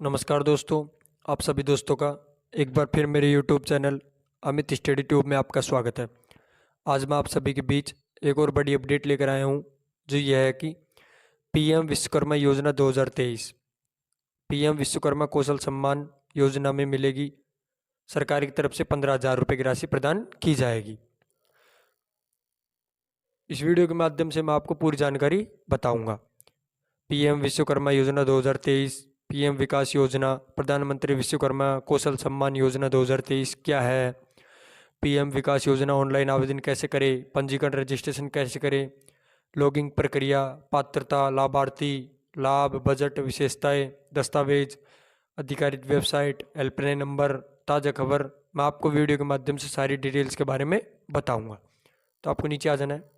नमस्कार दोस्तों, आप सभी दोस्तों का एक बार फिर मेरे YouTube channel Amit study tube में आपका स्वागत है। आज मैं आप सभी के बीच एक और बड़ी अपडेट लेकर आया हूं, जो यह है कि पीएम विश्वकर्मा योजना 2023 पीएम विश्वकर्मा कौशल सम्मान योजना में मिलेगी सरकार की तरफ से 15,000 रुपये की राशि प्रदान की जाएगी। इस वीडियो के माध्यम से मैं आपको पूरी जानकारी बताऊंगा। पीएम विश्वकर्मा योजना 2023, पीएम विकास योजना, प्रधानमंत्री विश्वकर्मा कौशल सम्मान योजना 2023 क्या है, पीएम विकास योजना ऑनलाइन आवेदन कैसे करें, पंजीकरण रजिस्ट्रेशन कैसे करें, लॉगिंग प्रक्रिया, पात्रता, लाभार्थी, लाभ, बजट, विशेषताएं, दस्तावेज, अधिकारिक वेबसाइट, हेल्पलाइन नंबर, ताज़ा खबर, मैं आपको वीडियो के माध्यम से सारी डिटेल्स के बारे में बताऊंगा। तो आपको नीचे आ जाना है।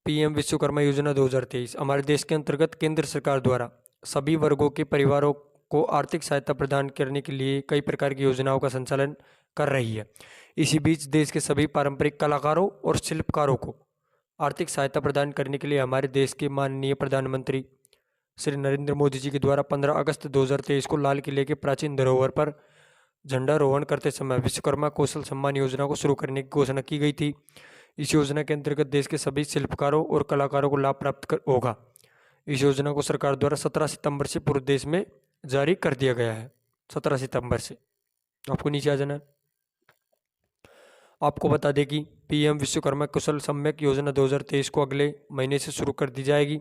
पीएम विश्वकर्मा योजना 2023 हमारे देश के अंतर्गत केंद्र सरकार द्वारा सभी वर्गों के परिवारों को आर्थिक सहायता प्रदान करने के लिए कई प्रकार की योजनाओं का संचालन कर रही है। इसी बीच देश के सभी पारंपरिक कलाकारों और शिल्पकारों को आर्थिक सहायता प्रदान करने के लिए हमारे देश के माननीय प्रधानमंत्री श्री नरेंद्र मोदी जी के द्वारा 15 अगस्त 2023 को लाल किले के प्राचीन धरोहर पर झंडारोहण करते समय विश्वकर्मा कौशल सम्मान योजना को शुरू करने की घोषणा की गई थी। इस योजना के अंतर्गत देश के सभी शिल्पकारों और कलाकारों को लाभ प्राप्त होगा। इस योजना को सरकार द्वारा 17 सितंबर से पूरे देश में जारी कर दिया गया है। 17 सितंबर से आपको नीचे आ जाना है। आपको बता दें कि पीएम विश्वकर्मा कौशल सम्यक योजना 2023 को अगले महीने से शुरू कर दी जाएगी।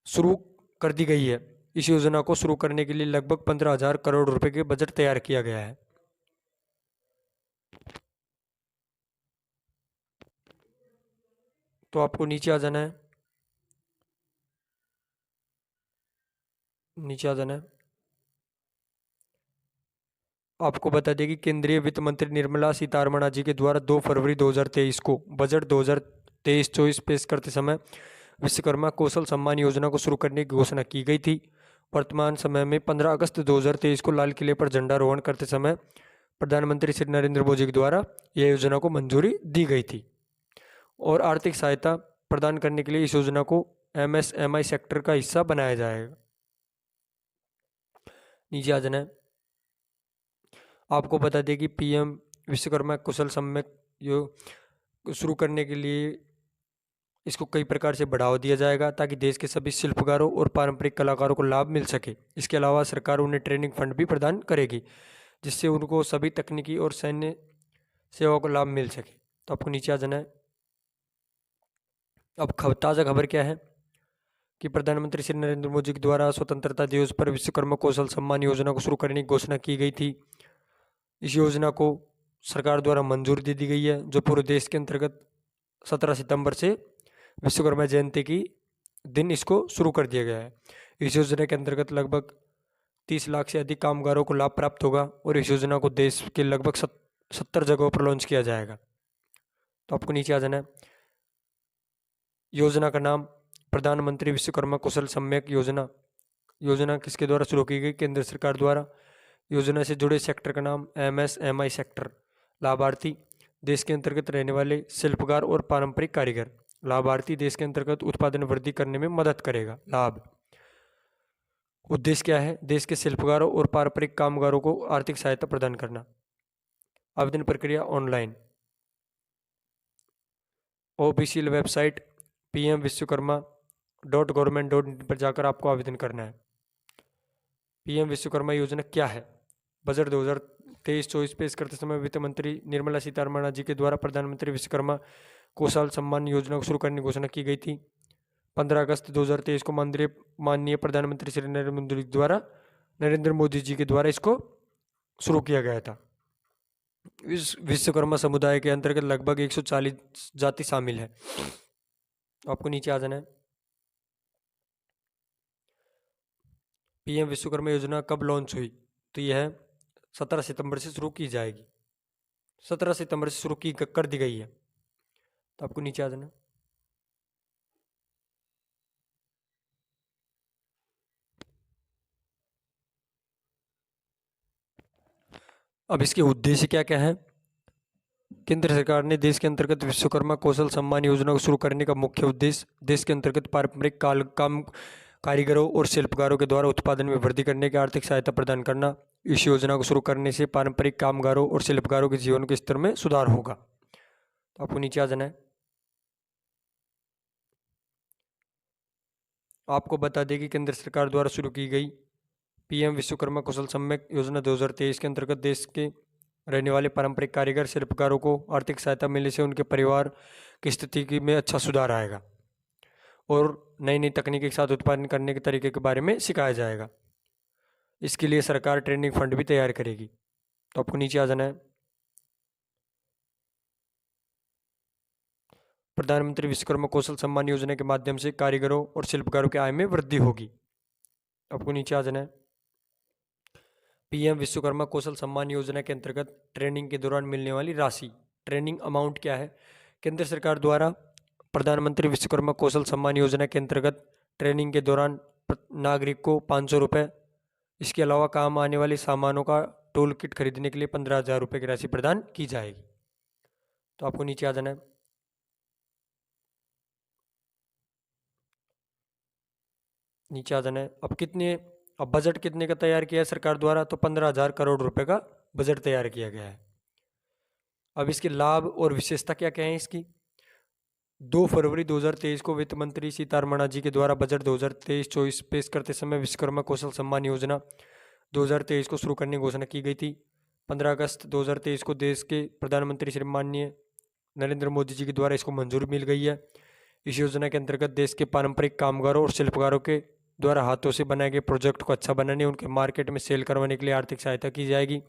शुरू कर दी गई है। इस योजना को शुरू करने के लिए लगभग 15,000 करोड़ रुपए के बजट तैयार किया गया है। तो आपको नीचे आ जाना है। नीचे आ जाना है। आपको बता दें कि केंद्रीय वित्त मंत्री निर्मला सीतारमण जी के द्वारा 2 फरवरी 2023 को बजट 2023-24 पेश करते समय विश्वकर्मा कौशल सम्मान योजना को शुरू करने की घोषणा की गई थी। वर्तमान समय में 15 अगस्त 2023 को लाल किले पर झंडारोहण करते समय प्रधानमंत्री श्री नरेंद्र मोदी के द्वारा यह योजना को मंजूरी दी गई थी और आर्थिक सहायता प्रदान करने के लिए इस योजना को एमएसएमई सेक्टर का हिस्सा बनाया जाएगा। नीचे आ जाना है। आपको बता दें कि पीएम विश्वकर्मा कौशल सम्यक शुरू करने के लिए इसको कई प्रकार से बढ़ावा दिया जाएगा ताकि देश के सभी शिल्पकारों और पारंपरिक कलाकारों को लाभ मिल सके। इसके अलावा सरकार उन्हें ट्रेनिंग फंड भी प्रदान करेगी जिससे उनको सभी तकनीकी और सैन्य सेवाओं का लाभ मिल सके। तो आपको नीचे आ जाना है। अब ताज़ा खबर क्या है कि प्रधानमंत्री श्री नरेंद्र मोदी के द्वारा स्वतंत्रता दिवस पर विश्वकर्मा कौशल सम्मान योजना को शुरू करने की घोषणा की गई थी। इस योजना को सरकार द्वारा मंजूरी दे दी गई है, जो पूरे देश के अंतर्गत 17 सितंबर से विश्वकर्मा जयंती की दिन इसको शुरू कर दिया गया है। इस योजना के अंतर्गत लगभग 30 लाख से अधिक कामगारों को लाभ प्राप्त होगा और इस योजना को देश के लगभग 70 जगहों पर लॉन्च किया जाएगा। तो आपको नीचे आ जाना है। योजना का नाम प्रधानमंत्री विश्वकर्मा कौशल सम्यक योजना। योजना किसके द्वारा शुरू की गई? केंद्र सरकार द्वारा। योजना से जुड़े सेक्टर का नाम एमएसएमई सेक्टर। लाभार्थी देश के अंतर्गत रहने वाले शिल्पकार और पारंपरिक कारीगर। लाभार्थी देश के अंतर्गत उत्पादन वृद्धि करने में मदद करेगा। लाभ उद्देश्य क्या है? देश के शिल्पकारों और पारंपरिक कामगारों को आर्थिक सहायता प्रदान करना। आवेदन प्रक्रिया ऑनलाइन। ऑफिशियल वेबसाइट pmvishwakarma.government.in पर जाकर आपको आवेदन करना है। पीएम विश्वकर्मा योजना क्या है? बजट 2023-24 पेश करते समय वित्त मंत्री निर्मला सीतारमण जी के द्वारा प्रधानमंत्री विश्वकर्मा कौशल सम्मान योजना को शुरू करने की घोषणा की गई थी। 15 अगस्त 2023 को माननीय प्रधानमंत्री श्री नरेंद्र मोदी जी के द्वारा इसको शुरू किया गया था। इस विश्वकर्मा समुदाय के अंतर्गत लगभग 140 जाति शामिल है। आपको नीचे आ जाना है। पीएम विश्वकर्मा योजना कब लॉन्च हुई? तो यह 17 सितंबर से शुरू की जाएगी। 17 सितंबर से शुरू की कर दी गई है। तो आपको नीचे आ जाना। अब इसके उद्देश्य क्या क्या है? केंद्र सरकार ने देश के अंतर्गत विश्वकर्मा कौशल सम्मान योजना को शुरू करने का मुख्य उद्देश्य देश के अंतर्गत पारंपरिक कारीगरों और शिल्पकारों के द्वारा उत्पादन में वृद्धि करने की आर्थिक सहायता प्रदान करना। इस योजना को शुरू करने से पारंपरिक कामगारों और शिल्पकारों के जीवन के स्तर में सुधार होगा। तो आपको नीचे आ जाना है। आपको बता दें कि केंद्र सरकार द्वारा शुरू की गई पीएम विश्वकर्मा कौशल सम्मेक योजना 2023 के अंतर्गत देश के रहने वाले पारंपरिक कारीगर शिल्पकारों को आर्थिक सहायता मिलने से उनके परिवार की स्थिति में अच्छा सुधार आएगा और नई नई तकनीक के साथ उत्पादन करने के तरीके के बारे में सिखाया जाएगा। इसके लिए सरकार ट्रेनिंग फंड भी तैयार करेगी। तो आपको नीचे आ जाना है। प्रधानमंत्री विश्वकर्मा कौशल सम्मान योजना के माध्यम से कारीगरों और शिल्पकारों की आय में वृद्धि होगी। आपको नीचे आ जाना है। पीएम विश्वकर्मा कौशल सम्मान योजना के अंतर्गत ट्रेनिंग के दौरान मिलने वाली राशि, ट्रेनिंग अमाउंट क्या है? केंद्र सरकार द्वारा प्रधानमंत्री विश्वकर्मा कौशल सम्मान योजना के अंतर्गत ट्रेनिंग के दौरान नागरिक को 500 रुपये, इसके अलावा काम आने वाले सामानों का टूल किट खरीदने के लिए 15,000 रुपये की राशि प्रदान की जाएगी। तो आपको नीचे आ जाना है। नीचे आ जाना है। अब बजट कितने का तैयार किया है सरकार द्वारा? तो 15,000 करोड़ रुपए का बजट तैयार किया गया है। अब इसके लाभ और विशेषता क्या क्या है इसकी? 2 फरवरी 2023 को वित्त मंत्री सीतारमण जी के द्वारा बजट 2023-24 पेश करते समय विश्वकर्मा कौशल सम्मान योजना 2023 को शुरू करने की घोषणा की गई थी। 15 अगस्त 2023 को देश के प्रधानमंत्री श्री माननीय नरेंद्र मोदी जी के द्वारा इसको मंजूरी मिल गई है। इस योजना के अंतर्गत देश के पारंपरिक कामगारों और शिल्पकारों के द्वारा हाथों से बनाए गए प्रोजेक्ट को अच्छा बनाने, उनके मार्केट में सेल करवाने के लिए आर्थिक सहायता की जाएगी।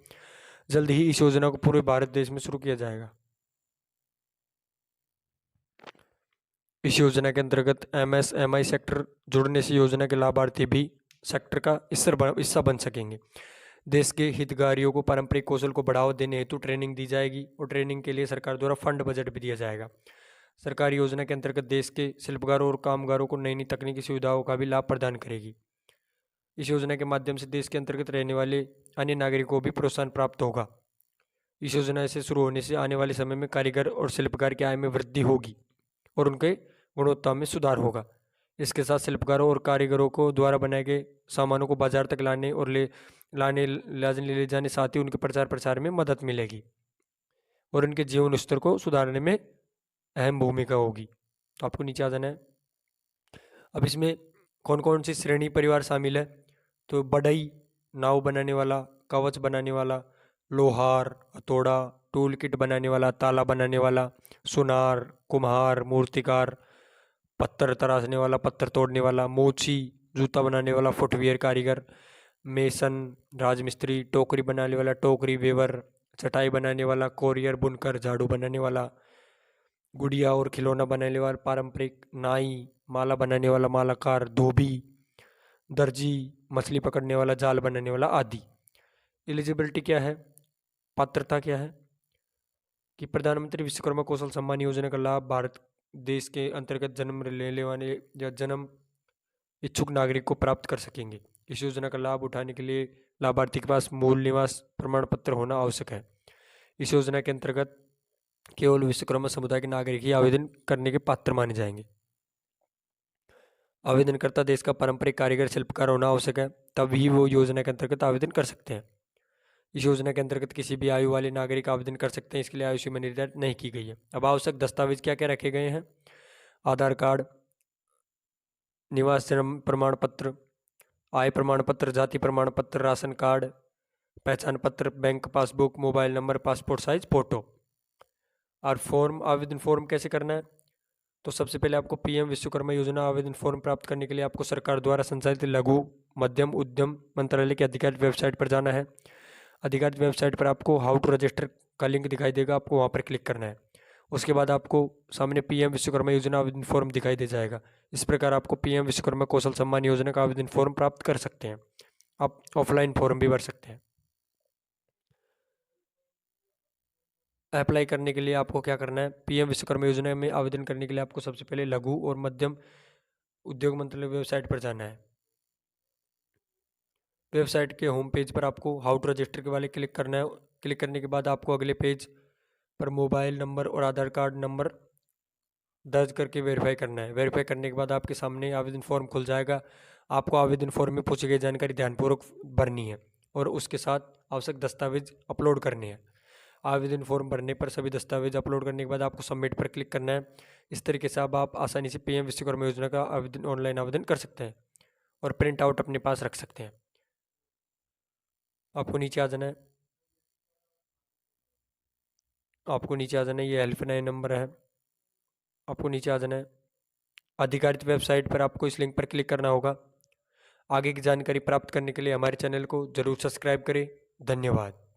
जल्द ही इस योजना को पूरे भारत देश में शुरू किया जाएगा। इस योजना के अंतर्गत एमएसएमई सेक्टर जुड़ने से योजना के लाभार्थी भी सेक्टर का हिस्सा बन सकेंगे। देश के हितग्राहियों को पारंपरिक कौशल को बढ़ावा देने हेतु ट्रेनिंग दी जाएगी और ट्रेनिंग के लिए सरकार द्वारा फंड बजट भी दिया जाएगा। सरकारी योजना के अंतर्गत देश के शिल्पकारों और कामगारों को नई नई तकनीकी सुविधाओं का भी लाभ प्रदान करेगी। इस योजना के माध्यम से देश के अंतर्गत रहने वाले अन्य नागरिकों को भी प्रोत्साहन प्राप्त होगा। इस योजना से शुरू होने से आने वाले समय में कारीगर और शिल्पकार की आय में वृद्धि होगी और उनके गुणवत्ता में सुधार होगा। इसके साथ शिल्पकारों और कारीगरों को द्वारा बनाए गए सामानों को बाजार तक लाने और ले जाने साथ ही उनके प्रचार प्रसार में मदद मिलेगी और उनके जीवन स्तर को सुधारने में अहम भूमिका होगी। तो आपको नीचे आ जाना है। अब इसमें कौन कौन सी श्रेणी परिवार शामिल है? तो बढ़ई, नाव बनाने वाला, कवच बनाने वाला, लोहार, हथौड़ा, टूल किट बनाने वाला, ताला बनाने वाला, सुनार, कुम्हार, मूर्तिकार, पत्थर तराशने वाला, पत्थर तोड़ने वाला, मोची, जूता बनाने वाला, फुटवियर कारीगर, मेसन, राजमिस्त्री, टोकरी बनाने वाला, टोकरी वेवर, चटाई बनाने वाला, कोरियर, बुनकर, झाड़ू बनाने वाला, गुड़िया और खिलौना बनाने वाला, पारंपरिक नाई, माला बनाने वाला, मालाकार, धोबी, दर्जी, मछली पकड़ने वाला, जाल बनाने वाला आदि। एलिजिबिलिटी क्या है, पात्रता क्या है कि प्रधानमंत्री विश्वकर्मा कौशल सम्मान योजना का लाभ भारत देश के अंतर्गत जन्म लेने वाले या जन्म इच्छुक नागरिक को प्राप्त कर सकेंगे। इस योजना का लाभ उठाने के लिए लाभार्थी के पास मूल निवास प्रमाण पत्र होना आवश्यक है। इस योजना के अंतर्गत केवल विश्वकर्मा समुदाय के नागरिक ही आवेदन करने के पात्र माने जाएंगे। आवेदनकर्ता देश का पारंपरिक कारीगर शिल्पकार होना आवश्यक है, तभी वो योजना के अंतर्गत आवेदन कर सकते हैं। इस योजना के अंतर्गत किसी भी आयु वाले नागरिक आवेदन कर सकते हैं। इसके लिए आयु सीमा निर्धारित नहीं की गई है। अब आवश्यक दस्तावेज क्या क्या रखे गए हैं? आधार कार्ड, निवास जन्म प्रमाण पत्र, आय प्रमाण पत्र, जाति प्रमाण पत्र, राशन कार्ड, पहचान पत्र, bank passbook, mobile number, passport size photo. और आवेदन फॉर्म कैसे करना है? तो सबसे पहले आपको पीएम विश्वकर्मा योजना आवेदन फॉर्म प्राप्त करने के लिए आपको सरकार द्वारा संचालित लघु मध्यम उद्यम मंत्रालय की आधिकारिक वेबसाइट पर जाना है। आधिकारिक वेबसाइट पर आपको हाउ टू रजिस्टर का लिंक दिखाई देगा, आपको वहाँ पर क्लिक करना है। उसके बाद आपको सामने पीएम विश्वकर्मा योजना आवेदन फॉर्म दिखाई दे जाएगा। इस प्रकार आपको पीएम विश्वकर्मा कौशल सम्मान योजना का आवेदन फॉर्म प्राप्त कर सकते हैं। आप ऑफलाइन फॉर्म भी भर सकते हैं। अप्लाई करने के लिए आपको क्या करना है? पीएम विश्वकर्मा योजना में आवेदन करने के लिए आपको सबसे पहले लघु और मध्यम उद्योग मंत्रालय वेबसाइट पर जाना है। वेबसाइट के होम पेज पर आपको हाउ टू रजिस्टर के वाले क्लिक करना है। क्लिक करने के बाद आपको अगले पेज पर मोबाइल नंबर और आधार कार्ड नंबर दर्ज करके वेरीफाई करना है। वेरीफाई करने के बाद आपके सामने आवेदन फॉर्म खुल जाएगा। आपको आवेदन फॉर्म में पूछी गई जानकारी ध्यानपूर्वक भरनी है और उसके साथ आवश्यक दस्तावेज अपलोड करने हैं। आवेदन फॉर्म भरने पर सभी दस्तावेज अपलोड करने के बाद आपको सबमिट पर क्लिक करना है। इस तरीके से अब आप आसानी से पीएम विश्वकर्मा योजना का आवेदन ऑनलाइन आवेदन कर सकते हैं और प्रिंट आउट अपने पास रख सकते हैं। आपको नीचे आ जाना है, ये हेल्पलाइन नंबर है। आपको नीचे आ जाना है, अधिकारित वेबसाइट पर आपको इस लिंक पर क्लिक करना होगा। आगे की जानकारी प्राप्त करने के लिए हमारे चैनल को जरूर सब्सक्राइब करें। धन्यवाद।